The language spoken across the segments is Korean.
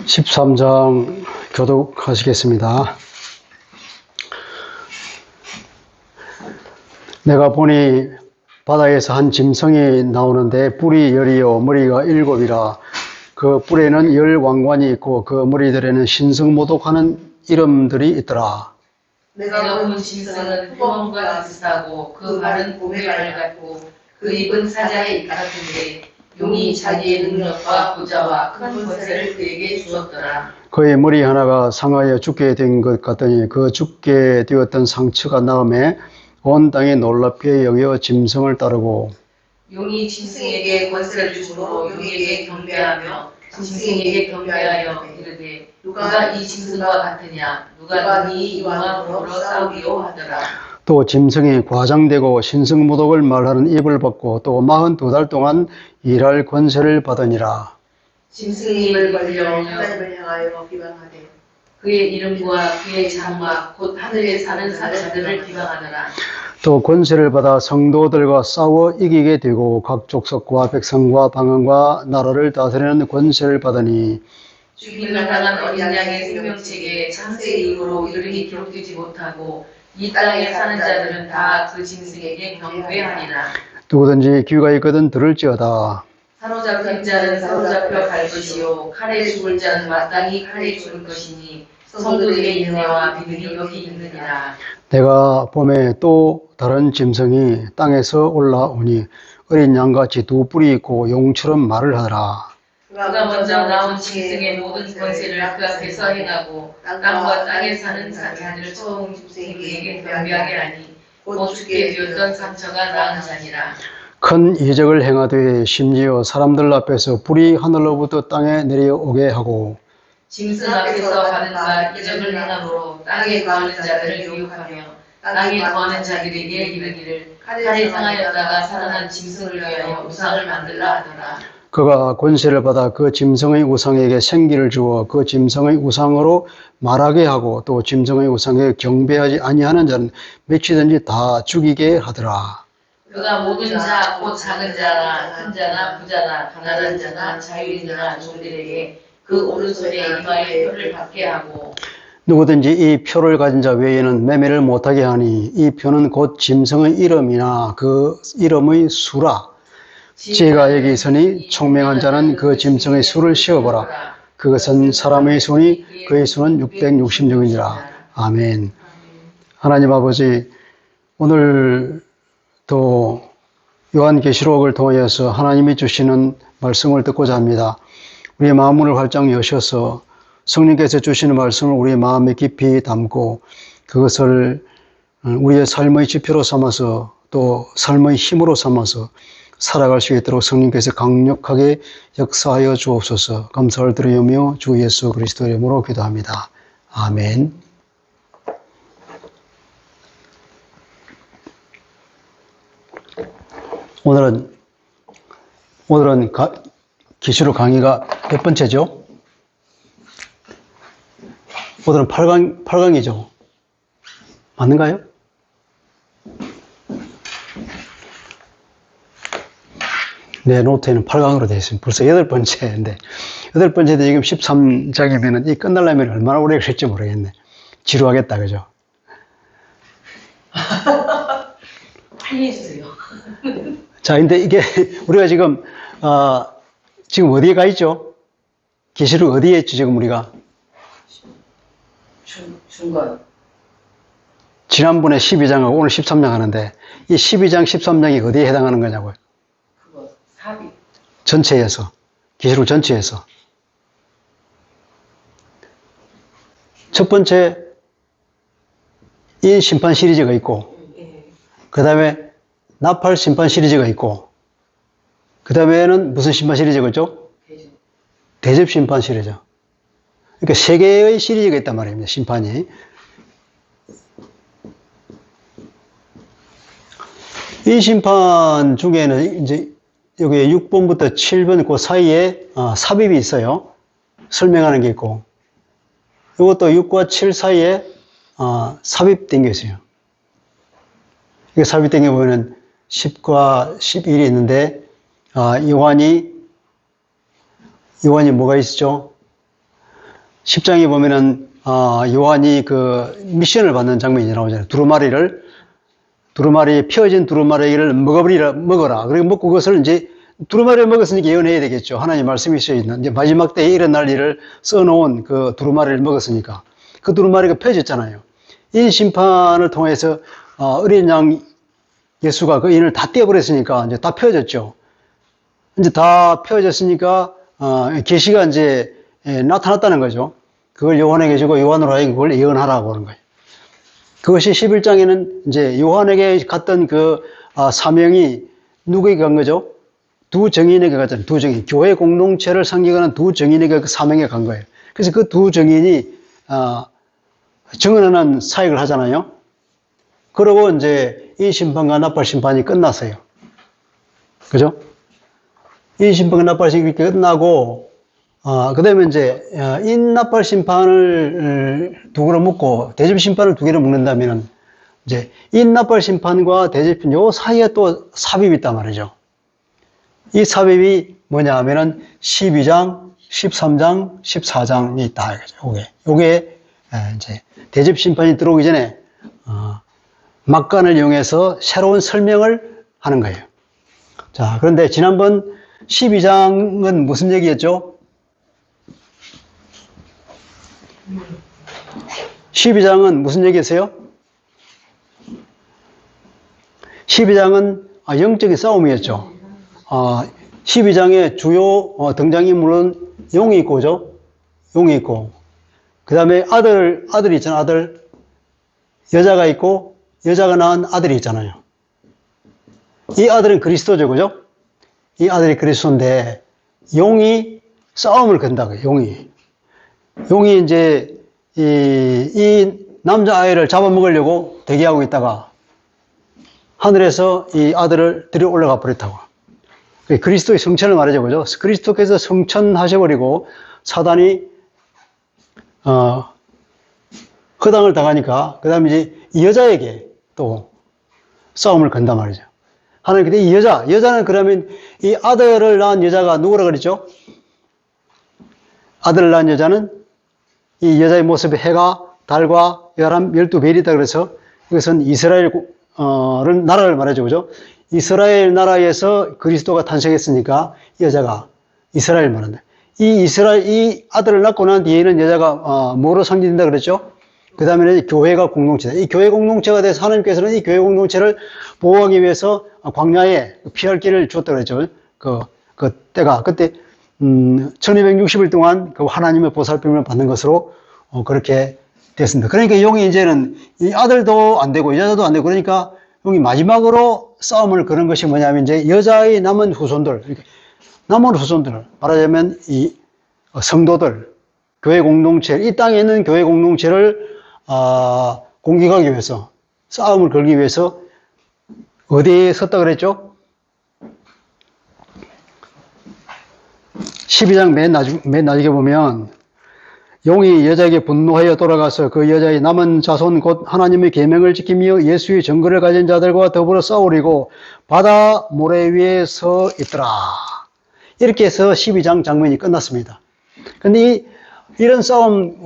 13장 교독하시겠습니다. 내가 보니 바다에서 한 짐승이 나오는데 뿔이 10이요 머리가 7이라. 그 뿔에는 10 왕관이 있고 그 머리들에는 신성모독하는 이름들이 있더라. 내가 본 짐승은 표범과 비슷하고 그 발은 곰의 발 같고 그 입은 사자의 입 같은데 용이 자기의 능력과 보좌와 큰 권세를 그에게 주었더라. 그의 머리 하나가 상하여 죽게 된 것 같더니 그 죽게 되었던 상처가 나음에 온 땅에 놀랍게 여겨 짐승을 따르고, 용이 짐승에게 권세를 주므로 용에게 경배하며 짐승에게 경배하여 이르되 누가 이 짐승과 같으냐, 누가 이 왕으로 싸우리요 하더라. 또 짐승이 과장되고 신성모독을 말하는 입을 받고 또 42달 동안 일할 권세를 받으니라. 짐승이 입을 벌려 하나님을 향하여 비방하되 그의 이름과 그의 장막 곧 하늘에 사는 자들을 비방하더라. 또 권세를 받아 성도들과 싸워 이기게 되고 각 족속과 백성과 방언과 나라를 다스리는 권세를 받으니, 죽임을 당한 어린 양의 생명책에 창세의 이후로 이름이 기록되지 못하고 이 땅에 사는 자들은 다 그 짐승에게 경배하니라. 누구든지 귀가 있거든 들을지어다. 사로잡힌 자는 사로잡혀 갈 것이요 칼에 죽을 자는 마땅히 칼에 죽을 것이니 성도들의 인내와 믿음이 여기 있느니라. 내가 봄에 또 다른 짐승이 땅에서 올라오니 어린 양같이 두 뿔이 있고 용처럼 말을 하더라. 그가 먼저 나온 짐승의 모든 권세를 그 앞에서 행하고 땅과 땅에 사는 자들을 처음 짐승에게 경배하게 하니 곧 죽게 되었던 상처가 나은 자니라. 큰 이적을 행하되 심지어 사람들 앞에서 불이 하늘로부터 땅에 내려오게 하고, 짐승 앞에서 받은 바 이적을 행함으로 땅에 거하는 자들을 유혹하며 땅에 거하는 자들에게 이르기를 칼에 상하였다가 살아난 짐승을 위하여 우상을 만들라 하더라. 그가 권세를 받아 그 짐승의 우상에게 생기를 주어 그 짐승의 우상으로 말하게 하고 또 짐승의 우상에 경배하지 아니하는 자는 몇이든지 다 죽이게 하더라. 그가 모든 자, 곧 작은 자나 큰 자나 부자나 가난한 자나 자유인이나 종들에게 그 오른손에 이마에 표를 받게 하고, 누구든지 이 표를 가진 자 외에는 매매를 못하게 하니 이 표는 곧 짐승의 이름이나 그 이름의 수라. 제가 여기 있으니 총명한 자는 그 짐승의 수를 세어보라. 그것은 사람의 수니 그의 수는 666이니라. 아멘. 하나님 아버지, 오늘 또 요한계시록을 통하여서 하나님이 주시는 말씀을 듣고자 합니다. 우리의 마음을 활짝 여셔서 성령께서 주시는 말씀을 우리의 마음에 깊이 담고 그것을 우리의 삶의 지표로 삼아서 또 삶의 힘으로 삼아서 살아갈 수 있도록 성령께서 강력하게 역사하여 주옵소서. 감사를 드리며 주 예수 그리스도의 이름으로 기도합니다. 아멘. 오늘은 계시록 강의가 몇 번째죠? 오늘은 8강이죠. 맞는가요? 내 노트에는 8강으로 되어 있습니다. 벌써 8번째인데, 8번째인데 지금 13장이면 이 끝나려면 얼마나 오래 걸릴지 모르겠네. 지루하겠다, 그죠? 빨리 해주세요. 자, 근데 이게, 우리가 지금 어디에 가 있죠? 계시록 어디에 있죠, 지금 우리가? 중간. 지난번에 12장하고 오늘 13장 하는데, 이 12장, 13장이 어디에 해당하는 거냐고요? 그거 삽입. 전체에서. 계시록 전체에서. 첫 번째, 이 심판 시리즈가 있고, 그 다음에 나팔 심판 시리즈가 있고, 그 다음에는 무슨 심판 시리즈겠죠? 대접 심판 시리즈. 그러니까 세 개의 시리즈가 있단 말입니다, 심판이. 이 심판 중에는 이제 여기 6번부터 7번 그 사이에 삽입이 있어요. 설명하는 게 있고. 이것도 6과 7 사이에 삽입된 게 있어요. 이게 삽입된 게 보면은 10과 11이 있는데, 요한이 뭐가 있죠? 10장에 보면은 요한이 그 미션을 받는 장면이 나오잖아요. 두루마리 피어진 두루마리를 먹어라. 그리고 먹고 그것을 이제 두루마리를 먹었으니까 예언해야 되겠죠. 하나님 말씀이 있어 있는 이제 마지막 때에 일어날 일을 써놓은 그 두루마리를 먹었으니까 그 두루마리가 펴졌잖아요. 이 심판을 통해서 어린 양 예수가 그 인을 다 떼어버렸으니까 이제 다 펴졌죠. 이제 다 펴졌으니까 계시가 이제 나타났다는 거죠. 그걸 요한에게 주고 요한으로 하여금 그걸 예언하라고 하는 거예요. 그것이 11장에는 이제 요한에게 갔던 그 사명이 누구에게 간 거죠? 두 정인에게 갔잖아요. 두 정인. 교회 공동체를 상징하는 두 정인에게 그 사명에 간 거예요. 그래서 그 두 정인이 정언하는 사역을 하잖아요. 그러고 이제 이 심판과 나팔 심판이 끝났어요. 그죠? 이 심판과 나팔 심판이 끝나고 그 다음에 이제, 인나팔 심판을 두 개로 먹고, 대접 심판을 두 개로 먹는다면, 이제, 인나팔 심판과 대접, 요 사이에 또 삽입이 있단 말이죠. 이 삽입이 뭐냐 하면은, 12장, 13장, 14장이 있다. 요게, 이제, 대접 심판이 들어오기 전에, 막간을 이용해서 새로운 설명을 하는 거예요. 자, 그런데 지난번 12장은 무슨 얘기였죠? 12장은 무슨 얘기였어요? 12장은 영적인 싸움이었죠. 12장의 주요 등장인물은 용이 있고, 그죠? 용이 있고. 그 다음에 아들이 있잖아요. 아들. 여자가 있고, 여자가 낳은 아들이 있잖아요. 이 아들은 그리스도죠. 그죠? 이 아들이 그리스도인데, 용이 싸움을 건다고요. 용이 이제 이 남자아이를 잡아먹으려고 대기하고 있다가 하늘에서 이 아들을 들여 올라가 버렸다고. 그리스도의 성천을 말하죠. 그죠? 그리스도께서 성천하셔버리고 사단이 허당을 당하니까 그 다음에 이제 이 여자에게 또 싸움을 건단 말이죠. 하나님 근데 이 여자는 그러면 이 아들을 낳은 여자가 누구라 그랬죠? 아들을 낳은 여자는 이 여자의 모습에 해가 달과 12별이다 그래서 이것은 이스라엘 나라를 말하죠. 그죠? 이스라엘 나라에서 그리스도가 탄생했으니까 이 여자가 이스라엘 말한다. 이 아들을 낳고 난 뒤에는 여자가 뭐로 상징된다 그랬죠? 그 다음에는 교회가 공동체다. 이 교회 공동체가 돼서 하나님께서는 이 교회 공동체를 보호하기 위해서 광야에 피할 길을 주었다 그랬죠. 그 때가 그때 1260일 동안 그 하나님의 보살핌을 받는 것으로 그렇게 됐습니다. 그러니까 용이 이제는 이 아들도 안 되고 여자도 안 되고 그러니까 용이 마지막으로 싸움을 거는 것이 뭐냐면 이제 여자의 남은 후손들 말하자면 이 성도들 교회 공동체 이 땅에 있는 교회 공동체를 공격하기 위해서 싸움을 걸기 위해서 어디에 섰다 그랬죠? 12장 맨 나중에 보면 용이 여자에게 분노하여 돌아가서 그 여자의 남은 자손 곧 하나님의 계명을 지키며 예수의 증거를 가진 자들과 더불어 싸우리고 바다 모래 위에 서 있더라. 이렇게 해서 12장 장면이 끝났습니다. 근데 이런 싸움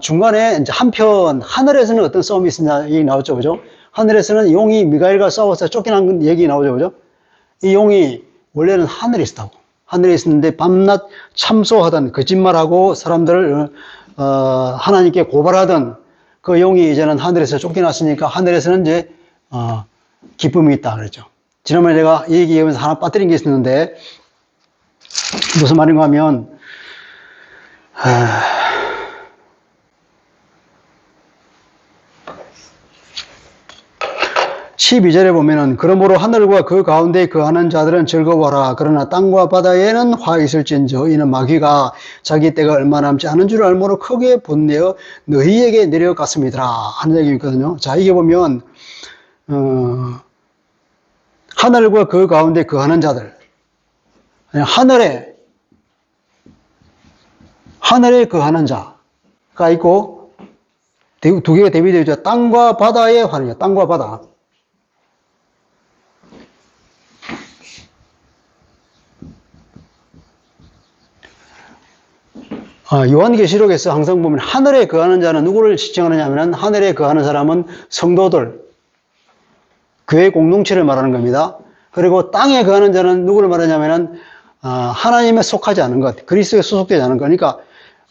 중간에 이제 한편 하늘에서는 어떤 싸움이 있었냐 얘기 나왔죠. 그죠? 하늘에서는 용이 미가엘과 싸워서 쫓겨난 얘기 나오죠. 그죠? 이 용이 원래는 하늘에 있었다고. 하늘에 있었는데 밤낮 참소하던 거짓말하고 사람들을 하나님께 고발하던 그 용이 이제는 하늘에서 쫓겨났으니까 하늘에서는 이제 기쁨이 있다 그랬죠. 지난번에 제가 이 얘기하면서 하나 빠뜨린 게 있었는데 무슨 말인가 하면 12절에 보면은 그러므로 하늘과 그 가운데 거하는 자들은 즐거워하라. 그러나 땅과 바다에는 화 있을진저 이는 마귀가 자기 때가 얼마 남지 않은 줄 알므로 크게 분내어 너희에게 내려갔습니다 하는 얘기거든요. 자, 이게 보면 하늘과 그 가운데 거하는 자들 하늘에 거하는 자가 있고 두 개가 대비되어 있죠. 땅과 바다의 환이죠. 땅과 바다. 요한계시록에서 항상 보면 하늘에 거하는 자는 누구를 지칭하느냐 하면 하늘에 거하는 사람은 성도들, 교회 공동체를 말하는 겁니다. 그리고 땅에 거하는 자는 누구를 말하냐면은 하나님에 속하지 않은 것, 그리스도에 소속되지 않은 것, 그러니까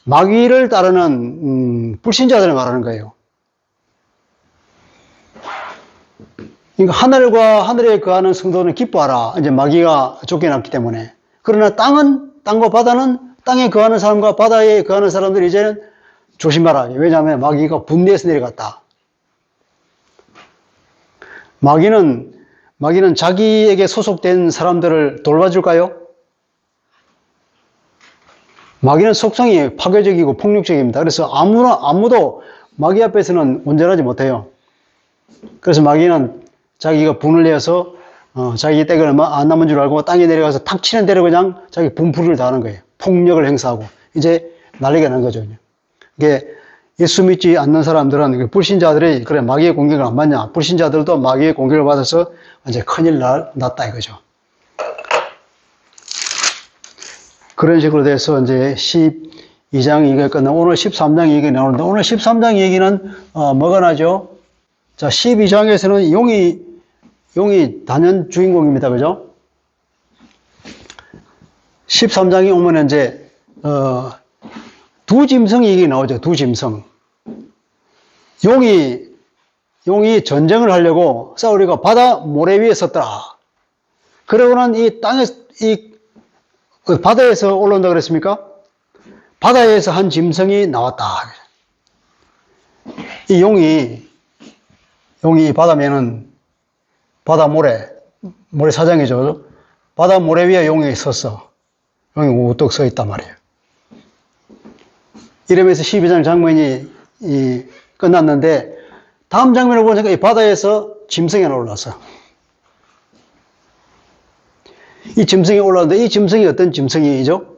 마귀를 따르는 불신자들을 말하는 거예요. 그러니까 하늘에 거하는 성도는 기뻐하라. 이제 마귀가 쫓겨났기 때문에. 그러나 땅과 바다는 땅에 거하는 사람과 바다에 거하는 사람들이 이제는 조심하라. 왜냐하면 마귀가 분대에서 내려갔다. 마귀는 자기에게 소속된 사람들을 돌봐줄까요? 마귀는 속성이 파괴적이고 폭력적입니다. 그래서 아무도 마귀 앞에서는 온전하지 못해요. 그래서 마귀는 자기가 분을 내어서 자기 댁을 안 남은 줄 알고 땅에 내려가서 탁 치는 대로 그냥 자기 분풀이를 다하는 거예요. 폭력을 행사하고 이제 난리가 난 거죠. 이게 예수 믿지 않는 사람들은 불신자들이 그래 마귀의 공격을 안 받냐? 불신자들도 마귀의 공격을 받아서 이제 큰일 났다 이거죠. 그런 식으로 돼서 이제 12장 얘기가 끝나고 오늘 13장 얘기가 나오는데 오늘 13장 얘기는 뭐가 나죠? 자, 12장에서는 용이 단연 주인공입니다. 그죠? 13장이 오면 이제 두 짐승 얘기 나오죠. 두 짐승. 용이 전쟁을 하려고 싸우려고 바다 모래 위에 섰더라. 그러고는 바다에서 올라온다 그랬습니까? 바다에서 한 짐승이 나왔다. 이 용이 바다면은 바다 모래사장이죠. 바다 모래 위에 용이 섰어. 용이 우뚝 서 있단 말이에요. 이러면서 12장 장면이 끝났는데 다음 장면을 보니까 이 바다에서 짐승이 하나 올라왔어. 이 짐승이 올라왔는데 이 짐승이 어떤 짐승이죠?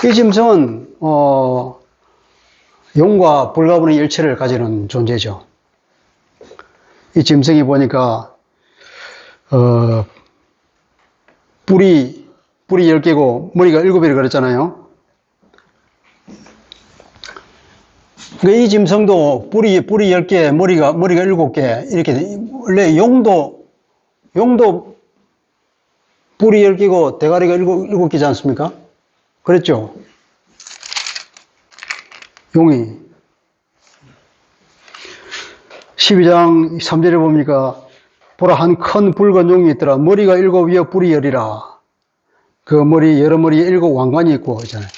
이 짐승은 용과 불가분의 일체를 가지는 존재죠. 이 짐승이 보니까 뿔이 10개고 머리가 7이라 그랬잖아요. 그러니까 이 짐승도 뿔이 10개, 머리가 7개 이렇게 원래 용도 뿔이 10개고 대가리가 7개지 않습니까? 그랬죠? 용이 12장 3절에 보니까 보라 한 큰 붉은 용이 있더라. 머리가 7이여 뿔이 10이라. 그 여러 머리에 7 왕관이 있고 있잖아요.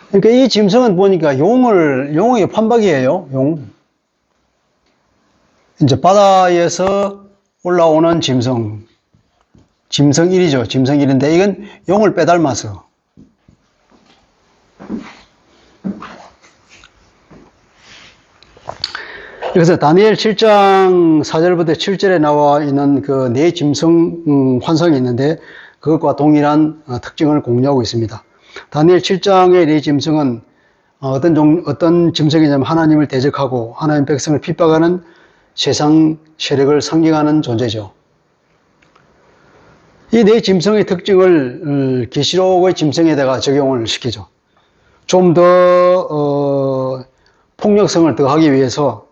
그러니까 이 짐승은 보니까 용의 판박이에요. 용. 이제 바다에서 올라오는 짐승 1이죠. 짐승 1인데 이건 용을 빼닮아서. 그래서 다니엘 7장 4절부터 7절에 나와 있는 그 네 짐승 환상이 있는데 그것과 동일한 특징을 공유하고 있습니다. 다니엘 7장의 네 짐승은 어떤 짐승이냐면 하나님을 대적하고 하나님 백성을 핍박하는 세상 세력을 상징하는 존재죠. 이 네 짐승의 특징을 계시록의 짐승에다가 적용을 시키죠. 좀 더 폭력성을 더하기 위해서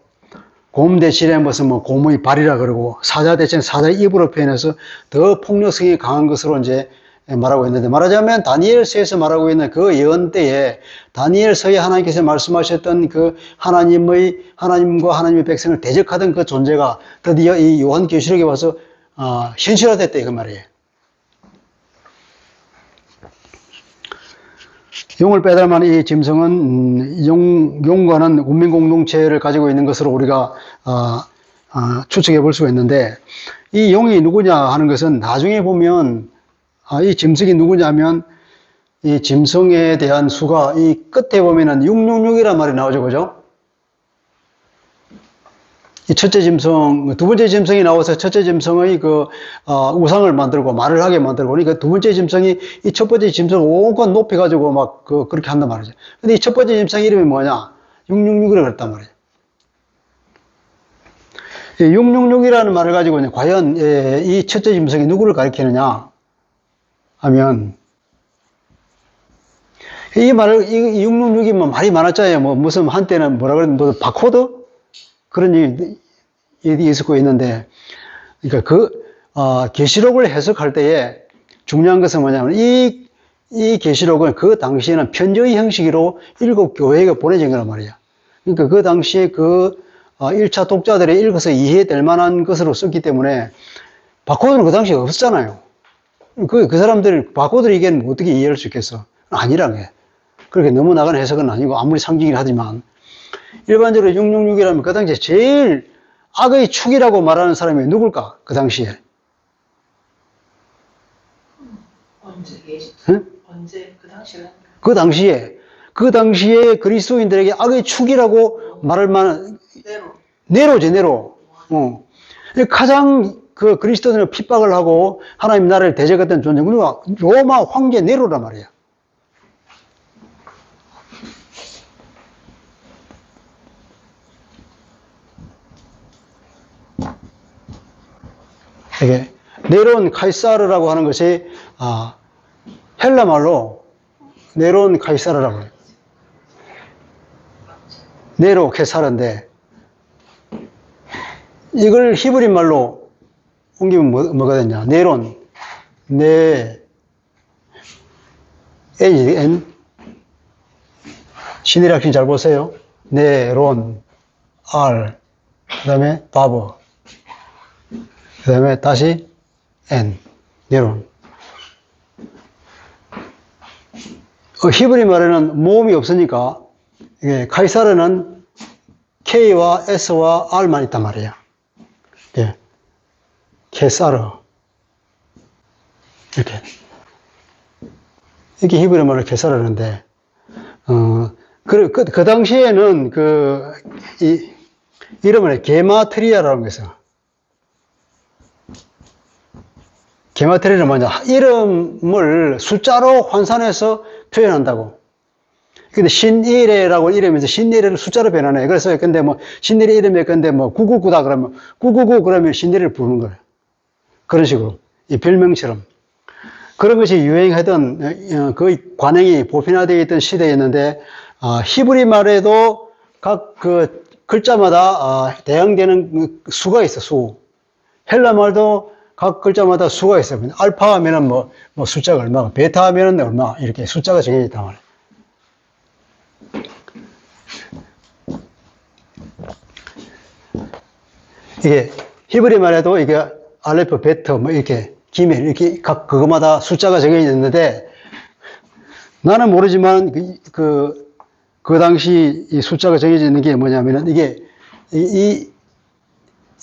곰 대신에 무슨 곰의 발이라 그러고 사자 대신 사자의 입으로 표현해서 더 폭력성이 강한 것으로 이제 말하고 있는데, 말하자면 다니엘서에서 말하고 있는 그 예언 때에 다니엘서에 하나님께서 말씀하셨던 그 하나님과 하나님의 백성을 대적하던 그 존재가 드디어 이 요한계시록에 와서 현실화됐다 이그 말이에요. 용을 빼닮은 이 짐승은 용과는 운명공동체를 가지고 있는 것으로 우리가 추측해 볼 수가 있는데, 이 용이 누구냐 하는 것은 나중에 보면 이 짐승이 누구냐면 이 짐승에 대한 수가 이 끝에 보면은 666이란 말이 나오죠. 그죠? 이 첫째 짐승, 두 번째 짐승이 나와서 첫째 짐승의 우상을 만들고 말을 하게 만들고, 그러니까 두 번째 짐승이 이 첫 번째 짐승을 온갖 높여가지고 그렇게 한단 말이죠. 근데 이 첫 번째 짐승 이름이 뭐냐? 666이라고 그랬단 말이에요. 666이라는 말을 가지고 과연 이 첫째 짐승이 누구를 가리키느냐? 하면, 이 말을, 이 666이 뭐 말이 많았잖아요. 뭐 무슨 한때는 뭐라 그러는, 뭐 바코드? 그런 일이 있었고 있는데, 그러니까 계시록을 해석할 때에 중요한 것은 뭐냐면, 이 계시록은 그 당시에는 편지의 형식으로 7교회가 보내진 거란 말이야. 그러니까 그 당시에 1차 독자들이 읽어서 이해될 만한 것으로 썼기 때문에, 바코드는 그 당시에 없었잖아요. 그 사람들이 바코드를 이게 어떻게 이해할 수 있겠어? 아니란 게. 그렇게 너무 나간 해석은 아니고, 아무리 상징이긴 하지만, 일반적으로 666이라면 그 당시에 제일 악의 축이라고 말하는 사람이 누굴까? 그 당시에. 언제 계시죠? 응? 언제 그 당시에? 그 당시에 그리스도인들에게 악의 축이라고 말할 만한, 때로. 네로지, 네로. 가장 그리스도인을 핍박을 하고 하나님 나라를 대적했던 존재, 누가? 로마 황제 네로란 말이야. 이게 네론 카이사르라고 하는 것이 헬라 말로 네론 카이사르라고 해요. 네로 케사르인데 이걸 히브리 말로 옮기면 뭐가 되냐? 네론 N 신의 학생 잘 보세요. 네론 R 그다음에 바버 그 다음에 다시 N, 네론. 히브리 말에는 모음이 없으니까 이게 카이사르는 K와 S와 R만 있단 말이에요. 예. 케사르 이렇게 히브리 말로 케사르는데 그 당시에는 이름을 게마트리아라는 것이요. 게마트리아는 뭐냐? 이름을 숫자로 환산해서 표현한다고. 근데 신이레라고 이름에서 신이레를 숫자로 변하네. 그래서 근데 뭐 신이레 이름에 근데 뭐 999다 그러면 999 그러면 신이레를 부르는 거예요. 그런 식으로 이 별명처럼 그런 것이 유행하던 그 관행이 보편화되어 있던 시대였는데 히브리 말에도 각 그 글자마다 대항되는 수가 있어 수. 헬라 말도 각 글자마다 수가 있어요. 알파 하면은 뭐 숫자가 얼마고, 베타 하면은 얼마, 이렇게 숫자가 정해져 있단 말이에요. 이게, 히브리 말에도 이게 알레프, 베트, 뭐 이렇게, 기멜, 이렇게 각 그거마다 숫자가 정해져 있는데, 나는 모르지만 그 당시 이 숫자가 정해져 있는 게 뭐냐면은 이게, 이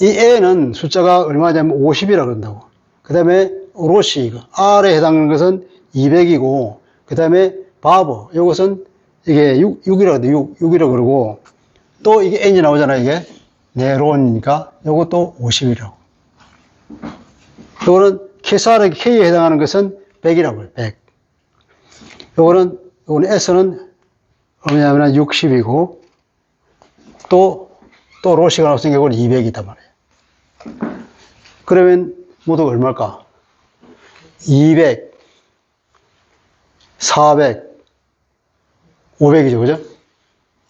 애는 숫자가 얼마냐면 50이라 그런다고. 그 다음에 오롯이, R에 해당하는 것은 200이고, 그 다음에 바버, 이것은 이게 6이라고 그러는데 6이라고 그러고, 또 이게 N이 나오잖아요, 이게. 네론이니까, 이것도 50이라고. 이거는 케사르 K에 해당하는 것은 100이라고 해요, 100. 이거는 S는 뭐냐면 60이고, 또 로시가 나왔으니까 이건 200이단 말이에요. 그러면 모두 얼마일까? 200, 400, 500이죠, 그죠?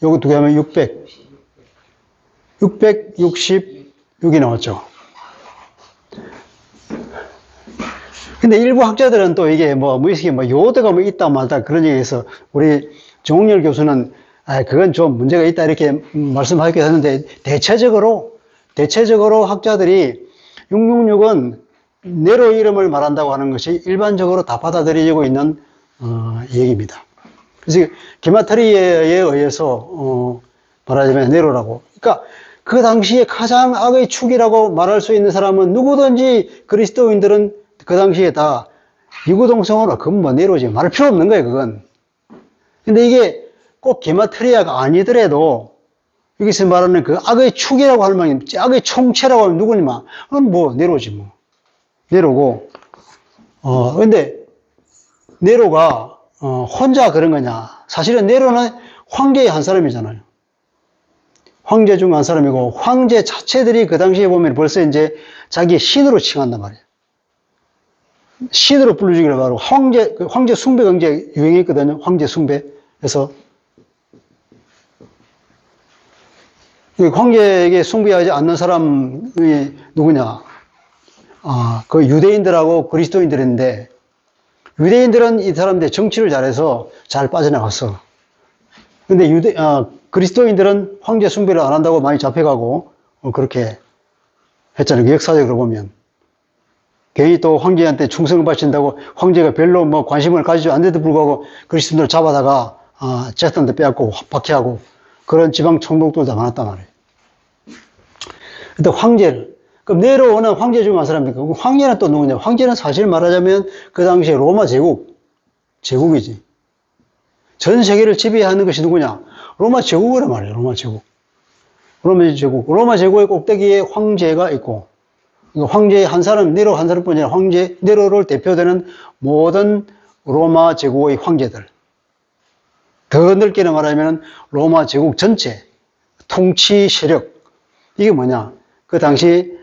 요거 두 개 하면 600. 666이 나왔죠. 근데 일부 학자들은 또 이게 무의식에 요대가 있다 말다 그런 얘기해서 우리 정홍열 교수는 그건 좀 문제가 있다 이렇게 말씀하기도 하는데 대체적으로 학자들이 666은 네로 이름을 말한다고 하는 것이 일반적으로 다 받아들여지고 있는 얘기입니다. 그래서 게마트리아에 의해서 말하자면 네로라고. 그러니까 그 당시에 가장 악의 축이라고 말할 수 있는 사람은 누구든지 그리스도인들은 그 당시에 다 유구동성으로 그건 네로지 말할 필요 없는 거예요, 그건. 근데 이게 꼭 게마트리아가 아니더라도 여기서 말하는 그 악의 축이라고 할 만한 악의 총체라고 하면 누구니만 그건 네로지 뭐. 네로고 근데 네로가 혼자 그런 거냐? 사실은 네로는 황제의 한 사람이잖아요. 황제 중 한 사람이고 황제 자체들이 그 당시에 보면 벌써 이제 자기 신으로 칭한단 말이에요. 신으로 불러주기를 바라고, 황제 숭배 경제 유행했거든요. 황제 숭배. 그래서, 황제에게 숭배하지 않는 사람이 누구냐? 그 유대인들하고 그리스도인들인데, 유대인들은 이 사람들 정치를 잘해서 잘 빠져나갔어. 근데 그리스도인들은 황제 숭배를 안 한다고 많이 잡혀가고, 그렇게 했잖아요. 역사적으로 보면. 괜히 또 황제한테 충성을 바친다고 황제가 별로 뭐 관심을 가지지 않는데도 불구하고 그리스도인들을 잡아다가, 제스탄도 빼앗고 박해하고 그런 지방 총독들도 많았단 말이에요. 근데 황제를, 그럼 내려오는 황제 중 한 사람입니까? 황제는 또 누구냐? 황제는 사실 말하자면 그 당시에 로마 제국이지. 전 세계를 지배하는 것이 누구냐? 로마 제국이란 말이에요. 로마 제국. 로마 제국의 꼭대기에 황제가 있고, 황제 한 사람, 네로 한 사람뿐이 아니라 네로를 대표되는 모든 로마 제국의 황제들. 더 넓게는 말하면 로마 제국 전체 통치 세력. 이게 뭐냐? 그 당시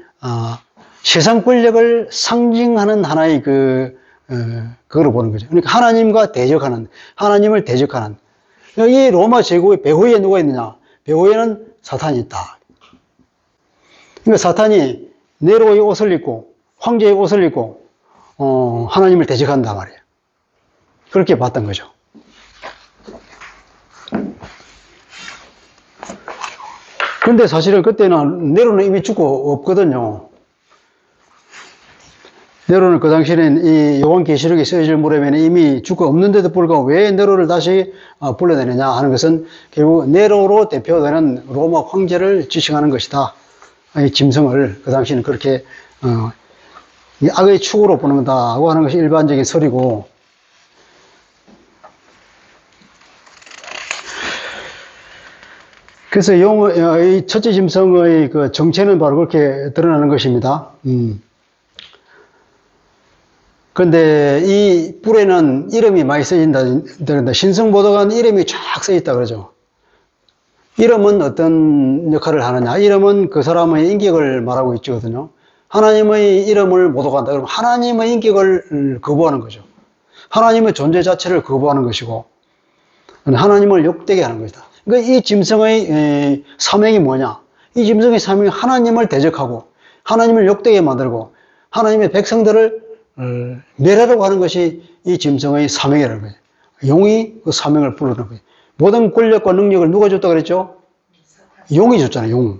세상 권력을 상징하는 하나의 그거로 보는 거죠. 그러니까 하나님을 대적하는. 이 로마 제국의 배후에 누가 있느냐? 배후에는 사탄이 있다. 그러니까 사탄이 네로의 옷을 입고, 황제의 옷을 입고, 하나님을 대적한단 말이에요. 그렇게 봤던 거죠. 근데 사실은 그때는 네로는 이미 죽고 없거든요. 네로는 그 당시에는 이 요한계시록에 쓰여질 무렵에는 이미 죽고 없는데도 불구하고 왜 네로를 다시 불러내느냐 하는 것은 결국 네로로 대표되는 로마 황제를 지칭하는 것이다. 이 짐승을 그 당시에는 그렇게 악의 축으로 보는 거다고 하는 것이 일반적인 설이고, 그래서 이 첫째 짐승의 그 정체는 바로 그렇게 드러나는 것입니다. 근데 이 뿔에는 이름이 많이 쓰인다. 신성보도관 이름이 쫙 쓰여있다 그러죠. 이름은 어떤 역할을 하느냐? 이름은 그 사람의 인격을 말하고 있거든요. 하나님의 이름을 모독한다. 그러면 하나님의 인격을 거부하는 거죠. 하나님의 존재 자체를 거부하는 것이고, 하나님을 욕되게 하는 것이다. 그러니까 이 짐승의 사명이 뭐냐? 이 짐승의 사명이 하나님을 대적하고, 하나님을 욕되게 만들고, 하나님의 백성들을 멸하려고 하는 것이 이 짐승의 사명이라는 거예요. 용이 그 사명을 부르는 거예요. 모든 권력과 능력을 누가 줬다 그랬죠? 용이 줬잖아요,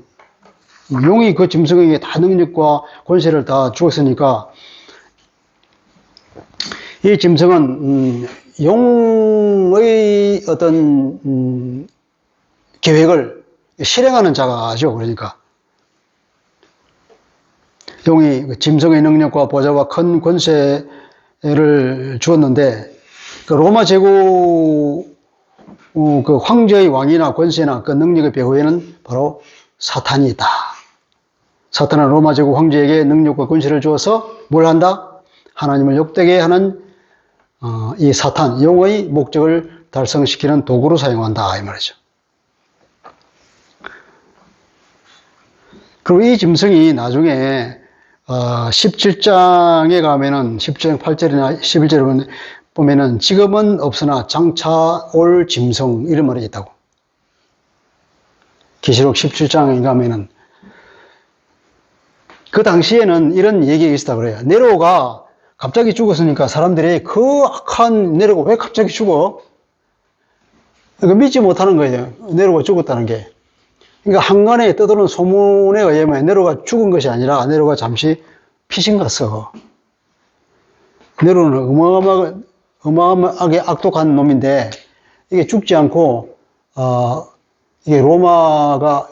용이 그 짐승에게 다 능력과 권세를 다 주었으니까, 이 짐승은, 용의 어떤, 계획을 실행하는 자가죠, 그러니까. 용이 짐승의 능력과 보좌와 큰 권세를 주었는데, 그 로마 제국 그 황제의 왕이나 권세나 그 능력의 배후에는 바로 사탄이 있다. 사탄은 로마 제국 황제에게 능력과 권세를 주어서 뭘 한다? 하나님을 욕되게 하는 이 사탄, 용의 목적을 달성시키는 도구로 사용한다, 이 말이죠. 그리고 이 짐승이 나중에 17장에 가면은 17장 8절이나 11절에 보면은 지금은 없으나 장차 올 짐승 이런 말이 있다고. 계시록 17장에 가면은 그 당시에는 이런 얘기가 있었다 그래요. 네로가 갑자기 죽었으니까 사람들이 그 악한 네로가 왜 갑자기 죽어? 그러니까 믿지 못하는 거예요. 네로가 죽었다는 게. 그러니까 한간에 떠도는 소문에 의하면 네로가 죽은 것이 아니라 네로가 잠시 피신 갔어. 네로는 어마어마하게 악독한 놈인데 이게 죽지 않고 이게 로마가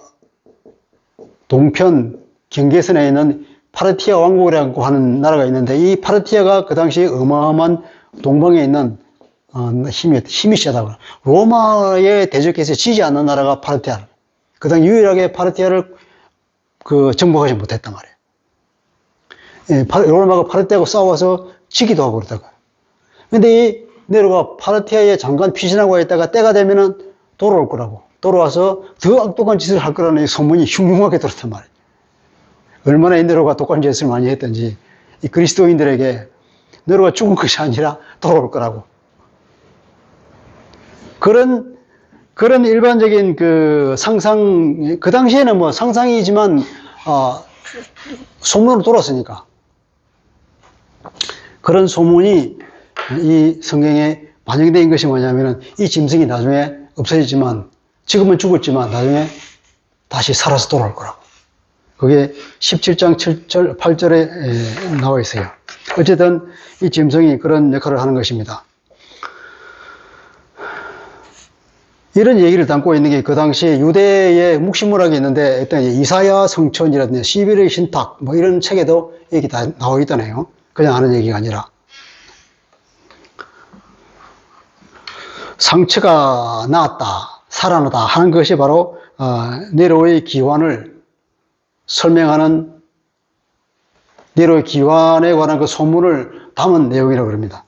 동편 경계선에 있는 파르티아 왕국이라고 하는 나라가 있는데 이 파르티아가 그 당시에 어마어마한 동방에 있는 힘이 세다고. 로마에 대적해서 지지 않는 나라가 파르티아. 그 당 유일하게 파르티아를 정복하지 못했단 말이에요. 로마가 파르티아하고 싸워서 지기도 하고 그러다가. 근데 이 네로가 파르티아에 잠깐 피신하고 있다가 때가 되면은 돌아올 거라고. 돌아와서 더 악독한 짓을 할 거라는 소문이 흉흉하게 들었단 말이에요. 얼마나 이 네로가 독한 짓을 많이 했던지 이 그리스도인들에게 네로가 죽은 것이 아니라 돌아올 거라고. 그런 일반적인 그 상상, 그 당시에는 뭐 상상이지만, 소문으로 돌았으니까. 그런 소문이 이 성경에 반영된 것이 뭐냐면은 이 짐승이 나중에 없어지지만, 지금은 죽었지만 나중에 다시 살아서 돌아올 거라고. 그게 17장 7절, 8절에 나와 있어요. 어쨌든 이 짐승이 그런 역할을 하는 것입니다. 이런 얘기를 담고 있는 게 그 당시에 유대의 묵시문학이 있는데 일단 이사야 성천이라든지 시빌의 신탁 뭐 이런 책에도 얘기 다 나와 있다네요. 그냥 하는 얘기가 아니라. 상처가 나았다, 살아나다 하는 것이 바로 네로의 기환을 설명하는 네로의 기환에 관한 그 소문을 담은 내용이라고 합니다.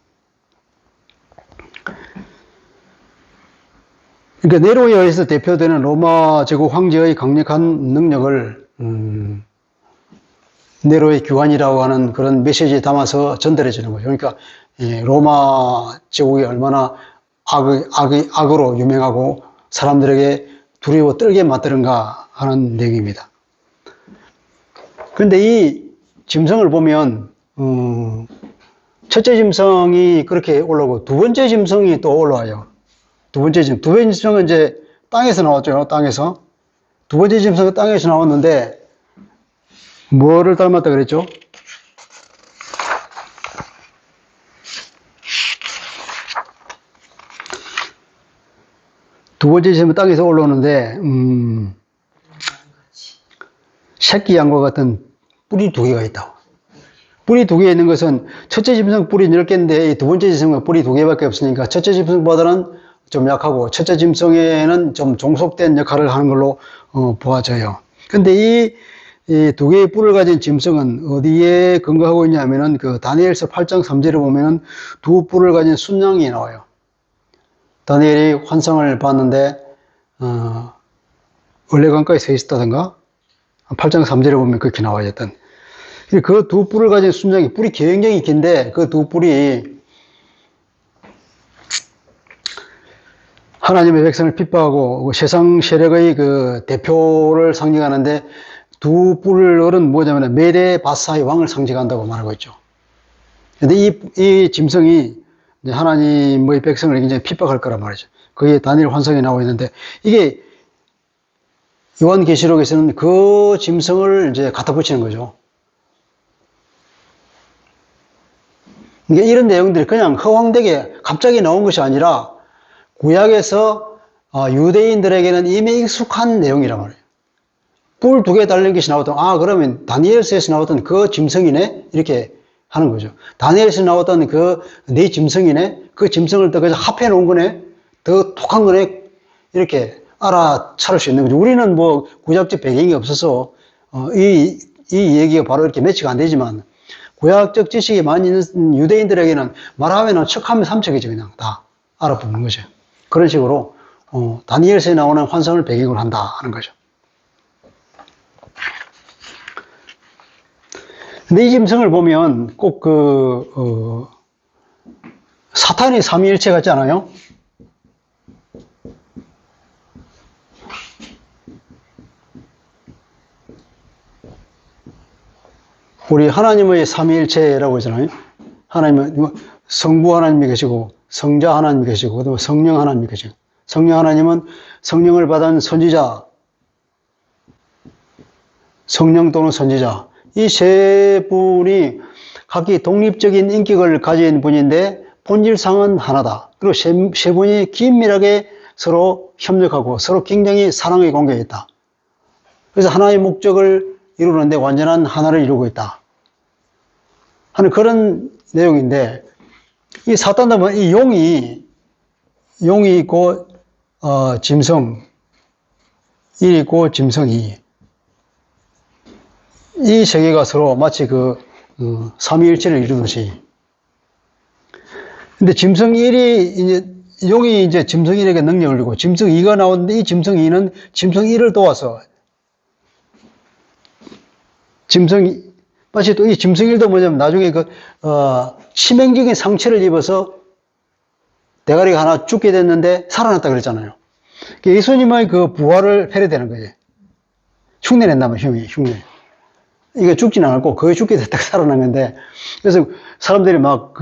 그러니까 네로에 의해서 대표되는 로마 제국 황제의 강력한 능력을 네로의 기환이라고 하는 그런 메시지에 담아서 전달해 주는 거예요. 그러니까 로마 제국이 얼마나 악으로 유명하고 사람들에게 두려워 떨게 만드는가 하는 내용입니다. 그런데 이 짐승을 보면 첫째 짐승이 그렇게 올라오고 두 번째 짐승이 또 올라와요. 두 번째 짐승은 이제 땅에서 나왔죠. 땅에서. 두 번째 짐승은 땅에서 나왔는데 뭐를 닮았다 그랬죠? 두 번째 짐승은 땅에서 올라오는데 새끼 양과 같은 뿔이 두 개가 있다고. 뿔이 두 개 있는 것은 첫째 짐승 뿔이 10개인데 두 번째 짐승은 뿔이 두 개밖에 없으니까 첫째 짐승보다는 좀 약하고 첫째 짐승에는 좀 종속된 역할을 하는 걸로 보아져요. 근데 이 두 개의 뿔을 가진 짐승은 어디에 근거하고 있냐면은 그 다니엘서 8장 3절에 보면은 두 뿔을 가진 순양이 나와요. 다니엘이 환상을 봤는데 을레강가에 서 있었다던가 8장 3절에 보면 그렇게 나와 있던. 그 두 뿔을 가진 순양이 뿔이 굉장히 긴데 그 두 뿔이 하나님의 백성을 핍박하고 세상 세력의 그 대표를 상징하는데 두 뿔은 뭐냐면 메데 바사의 왕을 상징한다고 말하고 있죠. 근데 이 짐승이 하나님의 백성을 굉장히 핍박할 거란 말이죠. 그게 다니엘 환상에 나와 있는데 이게 요한계시록에서는 그 짐승을 이제 갖다 붙이는 거죠. 그러니까 이런 내용들이 그냥 허황되게 갑자기 나온 것이 아니라 구약에서 유대인들에게는 이미 익숙한 내용이란 말이에요. 뿔 두 개 달린 것이 나왔던, 그러면 다니엘서에서 나왔던 그 짐승이네? 이렇게 하는 거죠. 다니엘에서 나왔던 네 짐승이네? 그 짐승을 또 그냥 합해 놓은 거네? 더 독한 거네? 이렇게 알아차릴 수 있는 거죠. 우리는 뭐 구약적 배경이 없어서, 이 얘기가 바로 이렇게 매치가 안 되지만, 구약적 지식이 많이 있는 유대인들에게는 말하면 척하면 삼척이죠. 그냥 다 알아보는 거죠. 그런 식으로, 다니엘서에 나오는 환상을 배경으로 한다 하는 거죠. 근데 이 짐승을 보면 꼭 사탄이 삼위일체 같지 않아요? 우리 하나님의 삼위일체라고 하잖아요. 하나님은 성부 하나님이 계시고 성자 하나님이 계시고 그다음에 성령 하나님이 계시고 성령 하나님은 성령을 받은 선지자, 성령 또는 선지자 이 세 분이 각기 독립적인 인격을 가진 분인데 본질상은 하나다. 그리고 세 분이 긴밀하게 서로 협력하고 서로 굉장히 사랑의 관계에 있다. 그래서 하나의 목적을 이루는데 완전한 하나를 이루고 있다 하는 그런 내용인데 이 사탄도 보면 이 용이 있고 짐승 1이 있고 짐승 2 이 세 개가 서로 마치 삼위일체를 이루듯이. 근데 짐승 1이 용이 이제 짐승 1에게 능력을 주고 짐승 2가 나오는데 이 짐승 2는 짐승 1을 도와서 짐승 마치 또 이 짐승일도 뭐냐면 나중에 치명적인 상처를 입어서 대가리가 하나 죽게 됐는데 살아났다 그랬잖아요. 예수님의 그 부활을 패러되는 거지. 흉내낸다면 흉내. 이게 죽진 않았고 거의 죽게 됐다가 살아난 건데, 그래서 사람들이 막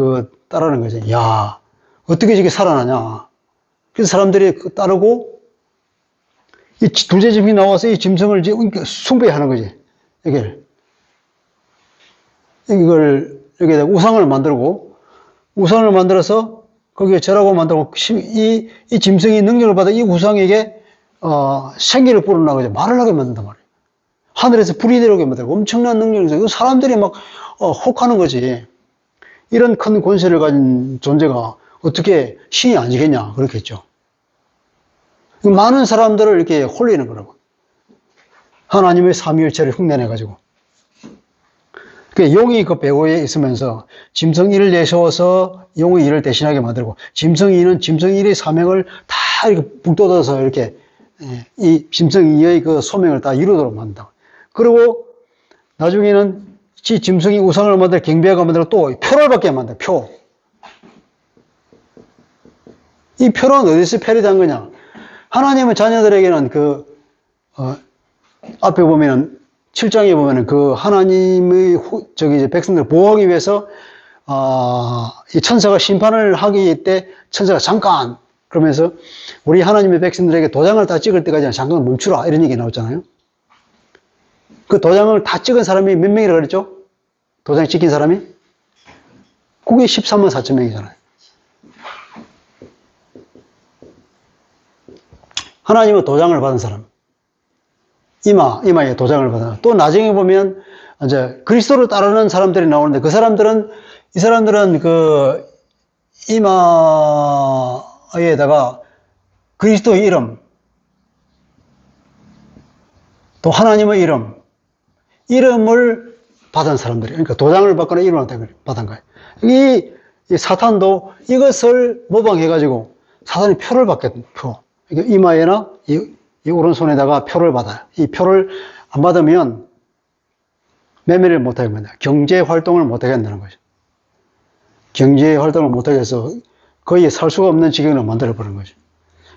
따르는 거지. 야, 어떻게 저게 살아나냐. 그래서 사람들이 따르고 이 둘째 짐승이 나와서 이 짐승을 숭배하는 거지. 이걸 여기다 우상을 만들어서 거기에 절하고 만들고, 이 짐승이 능력을 받아 이 우상에게 생기를 뿌리는 거죠. 말을 하게 만든단 말이에요. 하늘에서 불이 내려오게 만들고 엄청난 능력이 있어요. 사람들이 막 혹하는 거지. 이런 큰 권세를 가진 존재가 어떻게 신이 아니겠냐 그렇겠죠. 많은 사람들을 이렇게 홀리는 거라고. 하나님의 삼위일체를 흉내내가지고. 용이 그 배후에 있으면서 짐승 1을 내세워서 용의 일을 대신하게 만들고, 짐승 2는 짐승 1의 사명을 다 이렇게 북돋아서 이렇게 이 짐승 2의 그 소명을 다 이루도록 만든다. 그리고 나중에는 이 짐승이 우상을 만들어 경배하게 만들고 또 표를 받게 만든다. 표. 이 표는 어디서 패러디한 거냐? 하나님의 자녀들에게는 앞에 보면은 7장에 보면은 하나님의 이제 백성들을 보호하기 위해서 이 천사가 심판을 하기 때 천사가 잠깐 그러면서 우리 하나님의 백성들에게 도장을 다 찍을 때까지 잠깐 멈추라 이런 얘기 나왔잖아요. 그 도장을 다 찍은 사람이 몇 명이라고 그랬죠? 도장 찍힌 사람이? 그게 13만 4천 명이잖아요. 하나님은 도장을 받은 사람. 이마에 도장을 받아. 또 나중에 보면 이제 그리스도를 따르는 사람들이 나오는데 이 사람들은 이마에다가 그리스도의 이름, 또 하나님의 이름을 받은 사람들이, 그러니까 도장을 받거나 이름을 받은 거예요. 이 사탄도 이것을 모방해가지고 사탄이 표를 받거든, 표. 그러니까 이마에나 이 오른손에다가 표를 받아요. 이 표를 안 받으면 매매를 못하게 만든다. 경제 활동을 못하게 한다는 거죠. 경제 활동을 못하게 해서 거의 살 수가 없는 지경을 만들어버리는 거죠.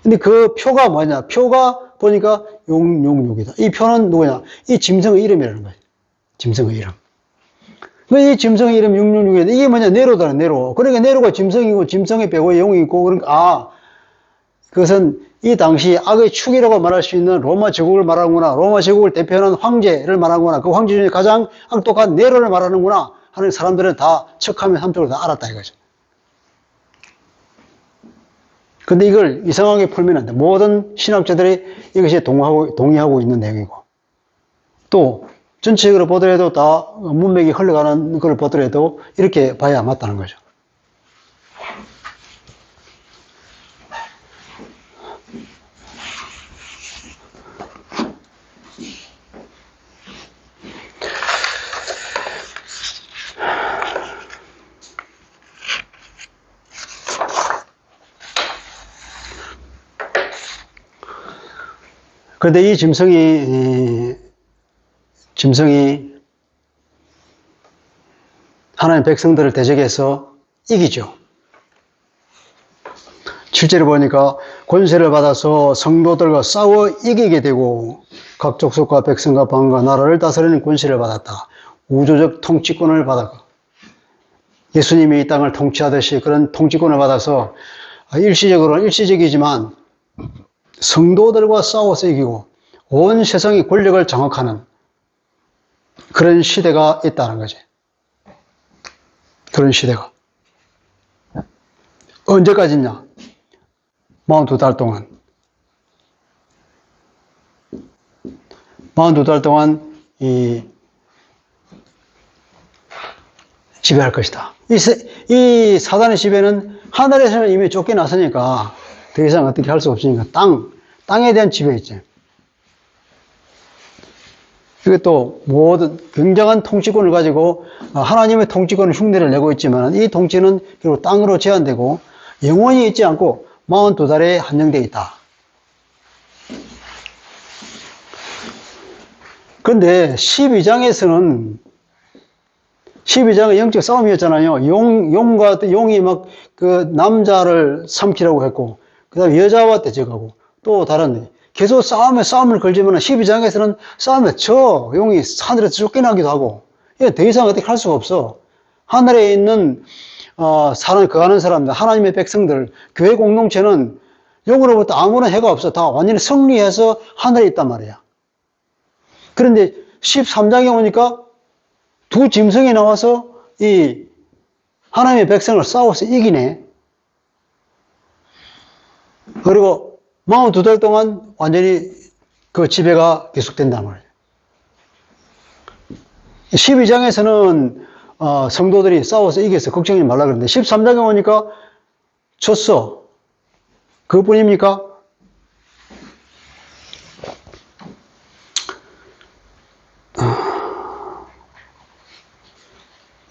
근데 그 표가 뭐냐? 표가 보니까 용이다. 이 표는 누구냐? 이 짐승의 이름이라는 거죠. 짐승의 이름. 이 짐승의 이름 666인데 이게 뭐냐? 네로다, 네로. 그러니까 네로가 짐승이고 짐승의 배후에 용이 있고, 그러니까 그것은 이 당시 악의 축이라고 말할 수 있는 로마 제국을 말하는구나. 로마 제국을 대표하는 황제를 말하는구나. 그 황제 중에 가장 악독한 네로를 말하는구나 하는 사람들은 다 척하면 한쪽으로 다 알았다 이거죠. 근데 이걸 이상하게 풀면 안 돼. 모든 신학자들이 이것이 동의하고 있는 내용이고, 또 전체적으로 보더라도 다 문맥이 흘러가는 걸 보더라도 이렇게 봐야 맞다는 거죠. 그런데 이 짐승이 하나님 백성들을 대적해서 이기죠. 실제로 보니까 권세를 받아서 성도들과 싸워 이기게 되고 각 족속과 백성과 방과 나라를 다스리는 권세를 받았다. 우주적 통치권을 받았고, 예수님이 이 땅을 통치하듯이 그런 통치권을 받아서 일시적으로는 일시적이지만 성도들과 싸워서 이기고 온 세상의 권력을 장악하는 그런 시대가 있다는 거지. 그런 시대가. 언제까지냐? 42달 동안. 42달 동안 지배할 것이다. 이 사단의 지배는 하늘에서는 이미 쫓겨났으니까 더 이상 어떻게 할 수 없으니까 땅에 대한 지배 있지. 이게 또 모든 굉장한 통치권을 가지고 하나님의 통치권을 흉내를 내고 있지만 이 통치는 결국 땅으로 제한되고 영원히 있지 않고 42달에 한정되어 있다. 그런데 12장에서는 12장은 영적 싸움이었잖아요. 용이 막 그 남자를 삼키라고 했고, 그 다음에 여자와 대적하고, 또 다른, 계속 싸움을 걸지만 12장에서는 싸움에 용이 하늘에서 쫓겨나기도 하고, 이거 더 이상 어떻게 할 수가 없어. 하늘에 있는, 거하는 사람들, 하나님의 백성들, 교회 공동체는 용으로부터 아무런 해가 없어. 다 완전히 승리해서 하늘에 있단 말이야. 그런데 13장에 오니까 두 짐승이 나와서 이 하나님의 백성을 싸워서 이기네. 그리고 42달 동안 완전히 그 지배가 계속된단 말이에요. 12장에서는 성도들이 싸워서 이겨서 걱정이 말라 그러는데 13장에 오니까 졌어. 그것뿐입니까?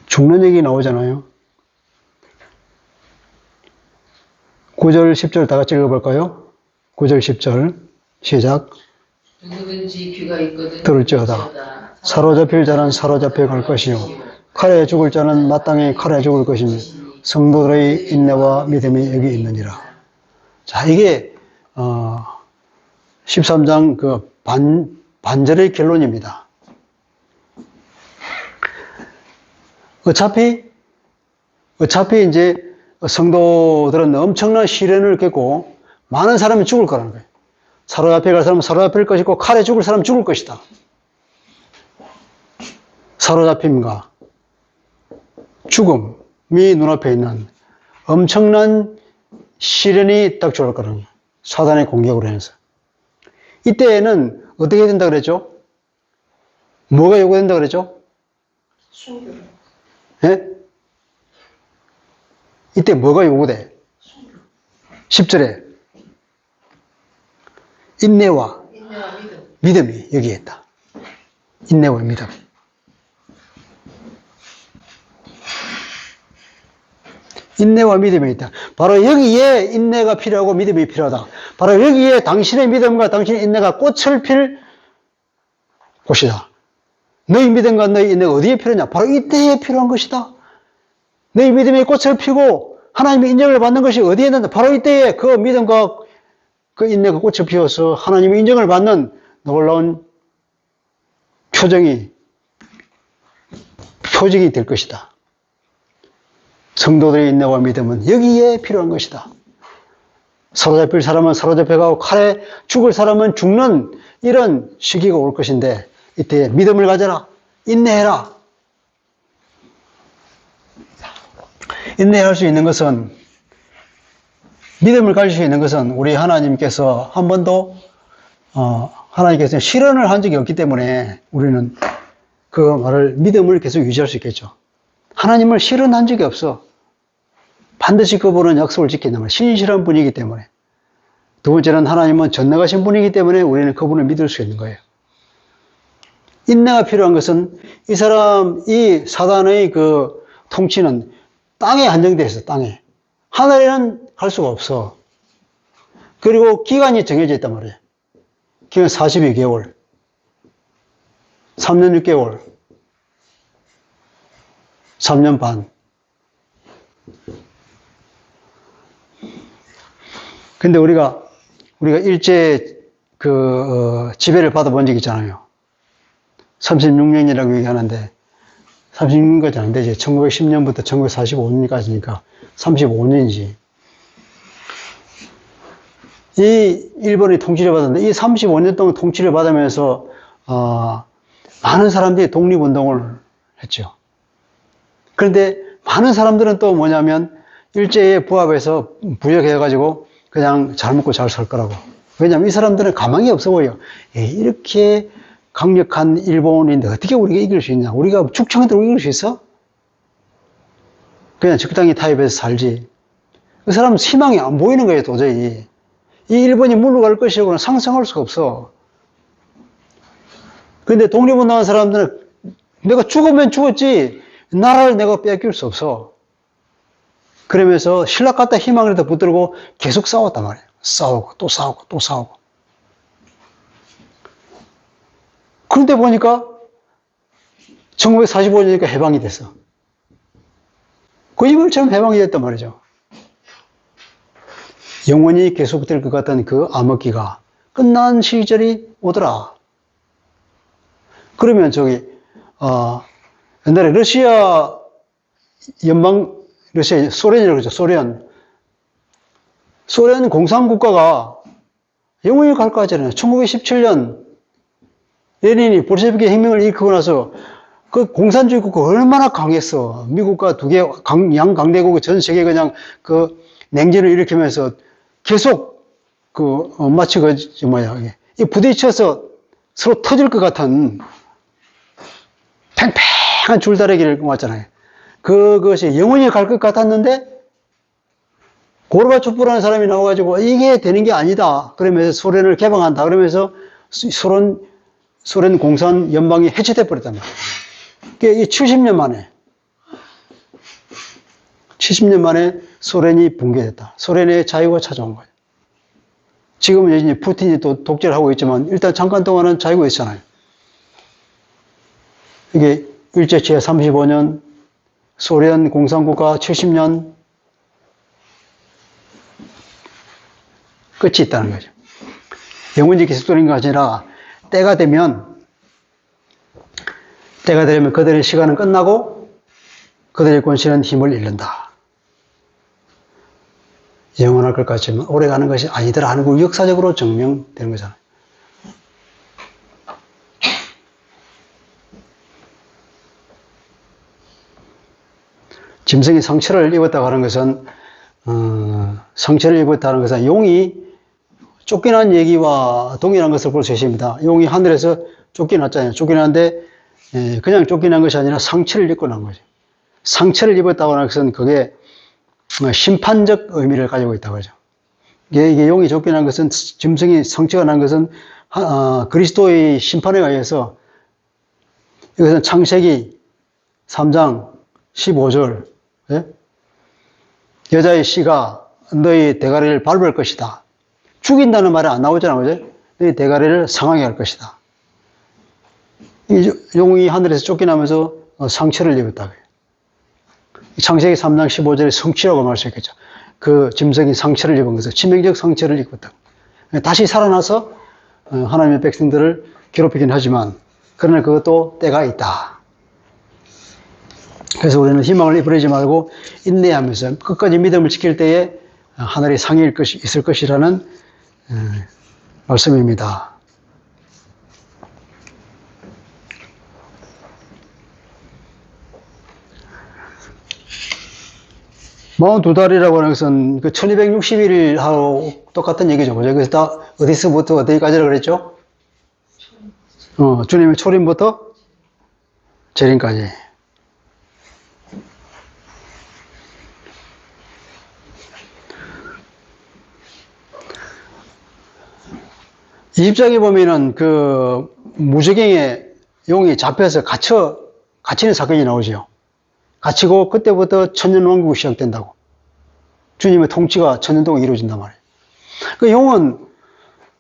죽는 얘기 나오잖아요. 9절, 10절 다 같이 읽어볼까요? 9절, 10절 시작. 누구든지 귀가 있거든 들을지어다. 사로잡힐 자는 사로잡혀 갈 것이요 칼에 죽을 자는 마땅히 칼에 죽을 것이니 성도들의 인내와 믿음이 여기 있느니라. 자, 이게 13장 그 반절의 결론입니다. 어차피 이제 성도들은 엄청난 시련을 겪고 많은 사람이 죽을 거라는 거예요. 사로잡혀 갈 사람은 사로잡힐 것이고 칼에 죽을 사람은 죽을 것이다. 사로잡힘과 죽음이 눈앞에 있는 엄청난 시련이 닥쳐올 거라는 거예요. 사단의 공격으로 인해서. 이때에는 어떻게 해야 된다 그랬죠? 뭐가 요구된다 그랬죠? 순교. 예? 이때 뭐가 요구돼? 10절에 인내와 믿음이 여기에 있다. 인내와 믿음. 인내와 믿음이 있다. 바로 여기에 인내가 필요하고 믿음이 필요하다. 바로 여기에 당신의 믿음과 당신의 인내가 꽃을 필 곳이다. 너희 믿음과 너희 인내가 어디에 필요하냐? 바로 이때에 필요한 것이다. 너희 믿음이 꽃을 피고 하나님의 인정을 받는 것이 어디에 있는가? 바로 이때에 그 믿음과 그 인내가 꽃을 피워서 하나님의 인정을 받는 놀라운 표징이 될 것이다. 성도들의 인내와 믿음은 여기에 필요한 것이다. 사로잡힐 사람은 사로잡혀가고 칼에 죽을 사람은 죽는 이런 시기가 올 것인데 이때 믿음을 가져라. 인내해라. 인내할 수 있는 것은 믿음을 가질 수 있는 것은 우리 하나님께서 한 번도 하나님께서 실현을 한 적이 없기 때문에 우리는 그 말을 믿음을 계속 유지할 수 있겠죠. 하나님을 실현한 적이 없어. 반드시 그분은 약속을 지킨단 말이에요. 신실한 분이기 때문에. 두 번째는 하나님은 전능하신 분이기 때문에 우리는 그분을 믿을 수 있는 거예요. 인내가 필요한 것은 이 사단의 그 통치는 땅에 한정되어 있어, 땅에. 하늘에는 갈 수가 없어. 그리고 기간이 정해져 있단 말이에요. 기간 42개월, 3년 6개월, 3년 반. 근데 우리가 일제 지배를 받아본 적이 있잖아요. 36년이라고 얘기하는데 36년까지 안 되지. 1910년부터 1945년까지니까 35년이지. 이 일본이 통치를 받았는데 이 35년 동안 통치를 받으면서 많은 사람들이 독립운동을 했죠. 그런데 많은 사람들은 또 뭐냐면 일제에 부합해서 부역해가지고 그냥 잘 먹고 잘 살 거라고. 왜냐하면 이 사람들은 가망이 없어 보여. 이렇게 강력한 일본인데 어떻게 우리가 이길 수 있냐? 우리가 죽창에도 이길 수 있어? 그냥 적당히 타협해서 살지. 그 사람은 희망이 안 보이는 거예요, 도저히. 이 일본이 물러갈 것이라고는 상상할 수가 없어. 그런데 독립운동한 사람들은 내가 죽으면 죽었지, 나라를 내가 뺏길 수 없어. 그러면서 신라 같다 희망을 더 붙들고 계속 싸웠단 말이에요. 싸우고, 또 싸우고, 또 싸우고. 그런데 보니까 1945년이니까 해방이 됐어. 그 이별처럼 해방이 됐단 말이죠. 영원히 계속될 것 같던 그 암흑기가 끝난 시절이 오더라. 그러면 옛날에 러시아 소련이라고 그러죠. 소련 공산국가가 영원히 갈 거 같잖아요. 1917년 레닌이 볼셰비키 혁명을 일으키고 나서 그 공산주의 국가 얼마나 강했어. 미국과 두 개 양강대국이 전 세계 그냥 그 냉전을 일으키면서 계속 마치 이 부딪혀서 서로 터질 것 같은 팽팽한 줄다리기를 왔잖아요. 그것이 영원히 갈 것 같았는데 고르바초프라는 사람이 나와가지고 이게 되는 게 아니다. 그러면서 소련을 개방한다. 그러면서 소련 공산 연방이 해체돼 버렸단 말이에요. 그게 70년 만에 소련이 붕괴됐다. 소련의 자유가 찾아온 거예요. 지금은 이제 푸틴이 또 독재를 하고 있지만 일단 잠깐 동안은 자유가 있잖아요. 이게 일제치하 35년, 소련 공산국가 70년 끝이 있다는 거죠. 영원히 계속되는 것이 아니라 때가 되면 그들의 시간은 끝나고 그들의 권세는 힘을 잃는다. 영원할 것 같지만 오래가는 것이 아니더라 하는 걸 역사적으로 증명되는 거잖아요. 짐승이 상처를 입었다고 하는 것은 용이 쫓겨난 얘기와 동일한 것을 볼 수 있습니다. 용이 하늘에서 쫓겨났잖아요. 쫓겨났는데 그냥 쫓겨난 것이 아니라 상처를 입고 난 거죠. 상처를 입었다고 하는 것은 그게 심판적 의미를 가지고 있다고 하죠. 이게 용이 쫓겨난 것은, 짐승이 상처가 난 것은 그리스도의 심판에 의해서, 이것은 창세기 3장 15절 여자의 씨가 너희 대가리를 밟을 것이다. 죽인다는 말이 안 나오잖아요. 그죠? 너희 대가리를 상하게 할 것이다. 이 용이 하늘에서 쫓겨나면서 상처를 입었다. 창세기 3장 15절에 성취라고 말할 수 있겠죠. 그 짐승이 상처를 입은 것은 치명적 상처를 입었다. 다시 살아나서 하나님의 백성들을 괴롭히긴 하지만 그러나 그것도 때가 있다. 그래서 우리는 희망을 잃어버리지 말고 인내하면서 끝까지 믿음을 지킬 때에 하늘의 상이 있을 것이라는 말씀입니다. 42달이라고 하는 것은 그 1260일하고 똑같은 얘기죠. 그죠? 그래서 다 어디서부터 어디까지라고 그랬죠? 주님의 초림부터 재림까지. 이 입장에 보면은 그 무저갱의 용이 잡혀서 갇히는 사건이 나오죠. 갇히고 그때부터 천년왕국이 시작된다고. 주님의 통치가 천년 동안 이루어진단 말이에요. 그 용은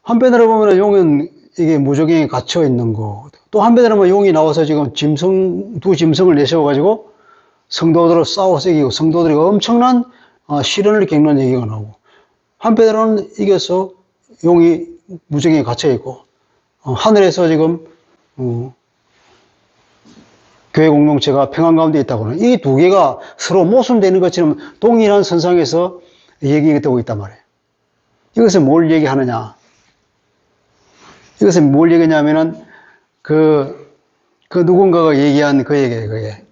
한편으로 보면 용은 이게 무저갱에 갇혀 있는 거. 또 한편으로 보면 용이 나와서 지금 두 짐승을 내세워가지고 성도들을 싸워서 이기고 성도들이 엄청난 시련을 겪는 얘기가 나오고, 한편으로는 이겨서 용이 무저갱에 갇혀 있고, 하늘에서 지금 교회 공동체가 평안 가운데 있다고 하는, 이 두 개가 서로 모순되는 것처럼 동일한 선상에서 얘기되고 있단 말이에요. 이것은 뭘 얘기하느냐? 이것은 뭘 얘기냐면은 그 누군가가 얘기한 그 얘기예요. 그게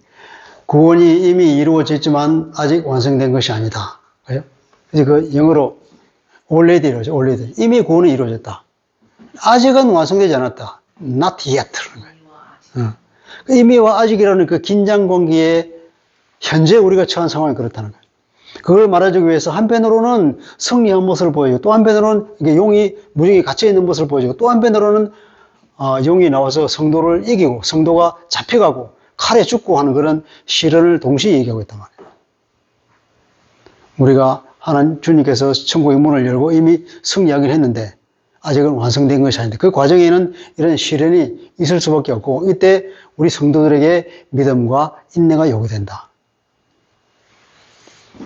구원이 이미 이루어졌지만 아직 완성된 것이 아니다. 그래서 그 영어로 already죠. already. 이미 구원은 이루어졌다. 아직은 완성되지 않았다. not yet. 이미와 아직이라는 그 긴장 관계에 현재 우리가 처한 상황이 그렇다는 거예요. 그걸 말해주기 위해서 한편으로는 승리한 모습을 보여주고, 또 한편으로는 이게 용이 무저갱에 갇혀 있는 모습을 보여주고, 또 한편으로는 용이 나와서 성도를 이기고 성도가 잡혀가고 칼에 죽고 하는 그런 시련을 동시에 얘기하고 있단 말이에요. 우리가 하나님 주님께서 천국의 문을 열고 이미 승리하긴 했는데 아직은 완성된 것이 아닌데, 그 과정에는 이런 시련이 있을 수밖에 없고, 이때 우리 성도들에게 믿음과 인내가 요구된다.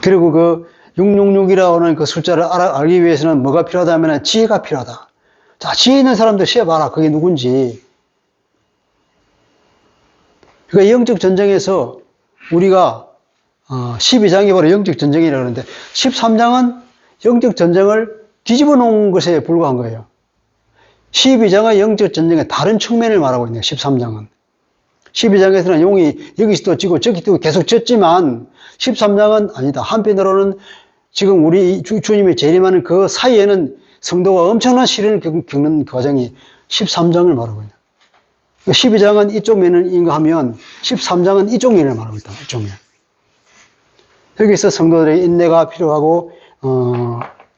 그리고 그 666이라고 하는 그 숫자를 알기 위해서는 뭐가 필요하다면 지혜가 필요하다. 자, 지혜 있는 사람들 시험봐라. 그게 누군지. 그러니까 영적 전쟁에서 우리가 12장이 바로 영적 전쟁이라고 하는데 13장은 영적 전쟁을 뒤집어 놓은 것에 불과한 거예요. 12장은 영적 전쟁의 다른 측면을 말하고 있네요. 13장은. 12장에서는 용이 여기서도 찌고 저기도 계속 졌지만 13장은 아니다. 한편으로는 지금 우리 주님이 재림하는 그 사이에는 성도가 엄청난 시련을 겪는 과정이 13장을 말하고 있다. 12장은 이쪽 면을 인가하면 13장은 이쪽 면을 말하고 있다. 이쪽 면. 여기서 성도들의 인내가 필요하고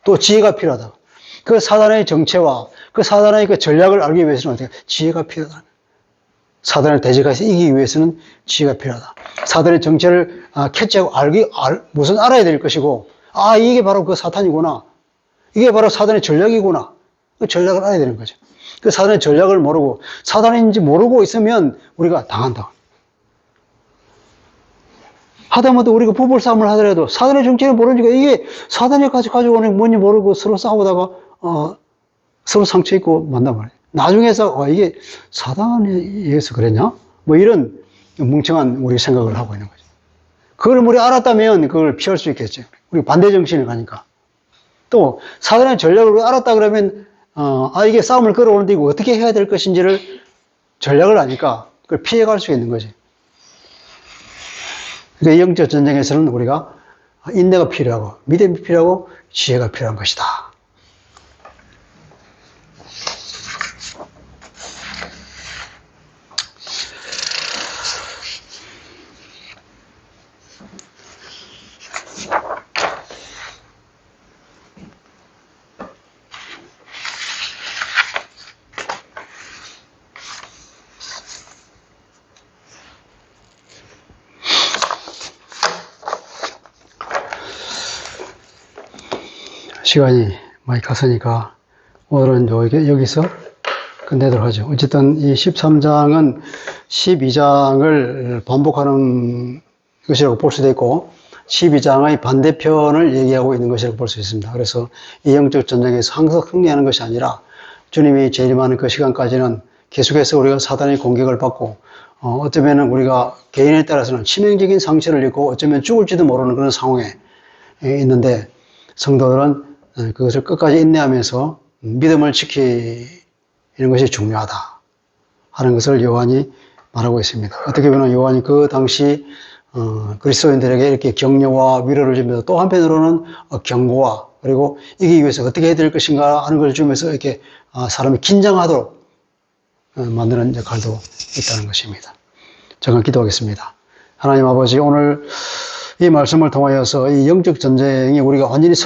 또 지혜가 필요하다. 그 사단의 정체와 그 사단의 그 전략을 알기 위해서는 어떻게 지혜가 필요하다. 사단을 대적해서 이기기 위해서는 지혜가 필요하다. 사단의 정체를 캐치하고 무슨 알아야 될 것이고, 이게 바로 그 사탄이구나. 이게 바로 사단의 전략이구나. 그 전략을 알아야 되는 거죠. 그 사단의 전략을 모르고, 사단인지 모르고 있으면 우리가 당한다. 하다못해 우리가 부부싸움을 하더라도 사단의 정체를 모르니까 이게 사단이 가지고 오는 뭔지 모르고 서로 싸우다가, 서로 상처 입고 만난 말이에요. 나중에서 이게 사단에 의해서 그랬냐? 뭐 이런 뭉청한 우리 생각을 하고 있는 거죠. 그걸 우리 알았다면 그걸 피할 수 있겠죠. 우리 반대 정신을 가니까. 또 사단의 전략을 알았다 그러면 이게 싸움을 끌어오는데 이거 어떻게 해야 될 것인지를 전략을 아니까 그걸 피해갈 수 있는 거지. 그러니까 영적 전쟁에서는 우리가 인내가 필요하고 믿음이 필요하고 지혜가 필요한 것이다. 시간이 많이 갔으니까 오늘은 여기서 끝내도록 하죠. 어쨌든 이 13장은 12장을 반복하는 것이라고 볼 수도 있고 12장의 반대편을 얘기하고 있는 것이라고 볼 수 있습니다. 그래서 이 영적 전쟁에서 항상 승리하는 것이 아니라 주님이 재림하는 그 시간까지는 계속해서 우리가 사단의 공격을 받고 어쩌면 우리가 개인에 따라서는 치명적인 상처를 입고 어쩌면 죽을지도 모르는 그런 상황에 있는데 성도들은 그것을 끝까지 인내하면서 믿음을 지키는 것이 중요하다 하는 것을 요한이 말하고 있습니다. 어떻게 보면 요한이 그 당시 그리스도인들에게 이렇게 격려와 위로를 주면서 또 한편으로는 경고와 그리고 이기기 위해서 어떻게 해야 될 것인가 하는 걸 주면서 이렇게 사람이 긴장하도록 만드는 역할도 있다는 것입니다. 잠깐 기도하겠습니다. 하나님 아버지, 오늘 이 말씀을 통하여서 이 영적 전쟁이 우리가 완전히